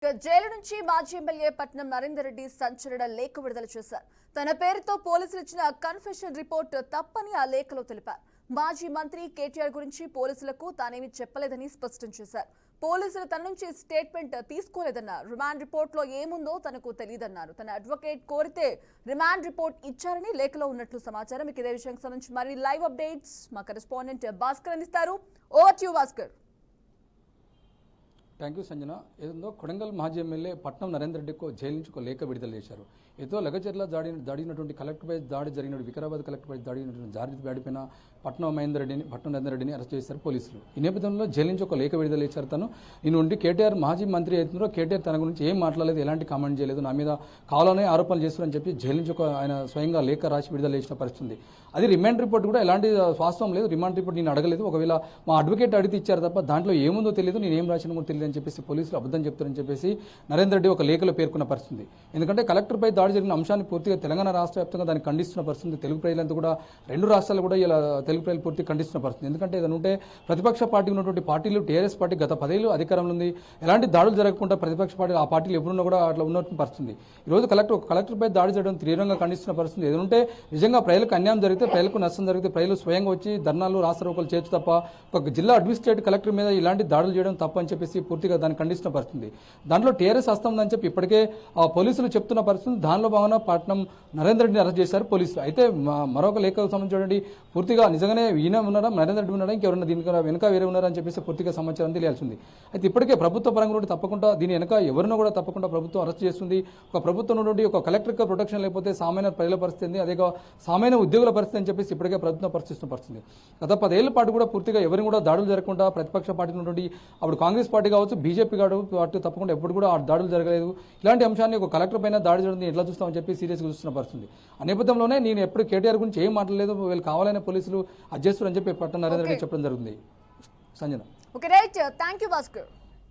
Jail నుంచి మాజీ MLA Patnam Narender Reddy సంచలన లేఖ విడుదల చేశారు. తన పేరుతో పోలీసులు ఇచ్చిన కన్ఫెషన్ రిపోర్ట్ తప్పని ఆ లేఖలో తెలిపారు. మాజీ మంత్రి కేటీఆర్ గురించి పోలీసులకు తానేమీ చెప్పలేదని స్పష్టం చేశారు. పోలీసులు తన నుంచి స్టేట్మెంట్ తీసుకోలేదన్నారు. రిమాండ్ రిపోర్ట్ లో ఏముందో తనకు తెలియదన్నారు. తన అడ్వకేట్ కోరితే రిమాండ్ రిపోర్ట్ ఇచ్చారని లేఖలో ఉన్నట్లు సమాచారం. ఇదే విషయానికి సంబంధించి మరి లైవ్ అప్డేట్స్ మా కరెస్పాండెంట్ భాస్కర్ అందిస్తారు. Over to you Bhaskar. Thank you Sanjana. ఏదో కొడంగల్ మాజీ ఎమ్మెల్యే పట్నం నరేందర్ రెడ్డికి జైలు నుంచి ఒక లేఖ విడుదల చేశారు. ఏదో లగచర్ల దాడినటువంటి కలెక్టర్పై దాడి జరిగినటువంటి వికారాబాద్ కలెక్టర్పై దాడినటువంటి జారీ దాడిపైన పట్నం నరేందర్ రెడ్డిని అరెస్ట్ చేశారు పోలీసులు. ఈ నేపథ్యంలో జైలు నుంచి ఒక లేఖ విడుదల చేశారు. తను నేను ఉండి కేటీఆర్ మాజీ మంత్రి అవుతున్నారో కేటీఆర్ తన గురించి ఏం మాట్లాడలేదు, ఎలాంటి కామెంట్ చేయలేదు, నా మీద కావాలనే ఆరోపణలు చేస్తున్నారని చెప్పి జైలు నుంచి ఆయన స్వయంగా లేఖ రాసి విడుదల చేసిన పరిస్థితి. అది రిమాండ్ రిపోర్ట్ కూడా ఎలాంటి వాస్తవం లేదు. రిమాండ్ రిపోర్ట్ నేను అడగలేదు. ఒకవేళ మా అడ్వకేట్ అడిగితే ఇచ్చారు తప్ప దాంట్లో ఏముందో తెలియదు, నేను ఏం రాసిన కూడా తెలియదు అని చెప్పేసి పోలీసులు అబద్ధం చెప్తారని చెప్పేసి నరేందర్ రెడ్డి ఒక లేఖలో పేర్కొన్న పరిస్థితి. ఎందుకంటే కలెక్టర్పై దాడి జరిగిన అంశాన్ని పూర్తిగా తెలంగాణ రాష్ట్ర వ్యాప్తంగా దాన్ని ఖండిస్తున్న పరిస్థితి. తెలుగు ప్రజలంతా కూడా రెండు రాష్ట్రాలు కూడా ఇలా తెలుగు ప్రజలు పూర్తి ఖండిస్తున్న పరిస్థితి. ఎందుకంటే ఏదైనా ఉంటే ప్రతిపక్ష పార్టీ ఉన్నటువంటి పార్టీలు టీఆర్ఎస్ పార్టీ గత 10 ఏళ్ళు అధికారంలో ఉంది. ఎలాంటి దాడులు జరగకుండా ప్రతిపక్ష పార్టీ ఆ పార్టీలు ఎప్పుడున్నా కూడా అట్లా ఉన్నటువంటి పరిస్థితి. ఈరోజు కలెక్టర్పై దాడి చేయడం తీవ్రంగా ఖండిస్తున్న పరిస్థితి. ఏదంటే నిజంగా ప్రజలకు అన్యాయం జరిగితే, ప్రజలకు నష్టం జరిగితే ప్రజలు స్వయంగా వచ్చి ధర్నాలు రాస్తారోకలు చేయొచ్చు తప్ప ఒక జిల్లా అడ్మినిస్ట్రేటివ్ కలెక్టర్ మీద ఇలాంటి దాడులు చేయడం తప్ప అని చెప్పేసి పూర్తిగా దాన్ని ఖండిస్తున్న పరిస్థితి. దాంట్లో టీఆర్ఎస్ హస్తం ఉందని చెప్పి ఇప్పటికే పోలీసులు చెప్తున్న పరిస్థితి. దానిలో భాగంగా పట్నం నరేందర్ రెడ్డిని అరెస్ట్ చేశారు పోలీసులు. అయితే మరొక లేఖకు సంబంధించి చూడండి, పూర్తిగా నిజంగానే ఈయన ఉన్నారా, నరేందర్ రెడ్డి ఉన్నారా, ఇంకెవరన్నా దీనికి వెనక వేరే ఉన్నారా అని చెప్పేసి పూర్తిగా సమాచారం తెలియాల్సింది. అయితే ఇప్పటికే ప్రభుత్వ పరంగా నుండి తప్పకుండా దీని వెనక ఎవరినో కూడా తప్పకుండా ప్రభుత్వం అరెస్ట్ చేస్తుంది. ఒక ప్రభుత్వం నుండి ఒక కలెక్టర్కి ప్రొటెక్షన్ లేకపోతే సామాన్య ప్రజల పరిస్థితి, అదే సామాన్య ఉద్యోగుల పరిస్థితి అని చెప్పేసి ఇప్పటికే ప్రభుత్వం పరిస్థితున్న పరిస్థితి. గత 10 ఏళ్ల పాటు కూడా పూర్తిగా ఎవరిని కూడా దాడులు జరగకుండా ప్రతిపక్ష పార్టీ నుండి అప్పుడు కాంగ్రెస్ పార్టీ కావచ్చు, బీజేపీ పార్టీ తప్పకుండా ఎప్పుడు కూడా దాడులు జరగలేదు. ఇలాంటి అంశాన్ని ఒక కలెక్టర్ పైన దాడి జరుగుతుంది ఎట్లా చూస్తామని చెప్పి సీరియస్గా చూస్తున్న పరిస్థితి. ఆ నేపథ్యంలోనే నేను ఎప్పుడు కేటీఆర్ గురించి ఏం మాట్లాడలేదు, వీళ్ళు కావాలనే పోలీసులు అడ్జస్ట్ అని చెప్పి పట్నం నరేందర్ రెడ్డి చెప్పడం జరుగుతుంది. Sanjana. Okay right, thank you Bhaskar.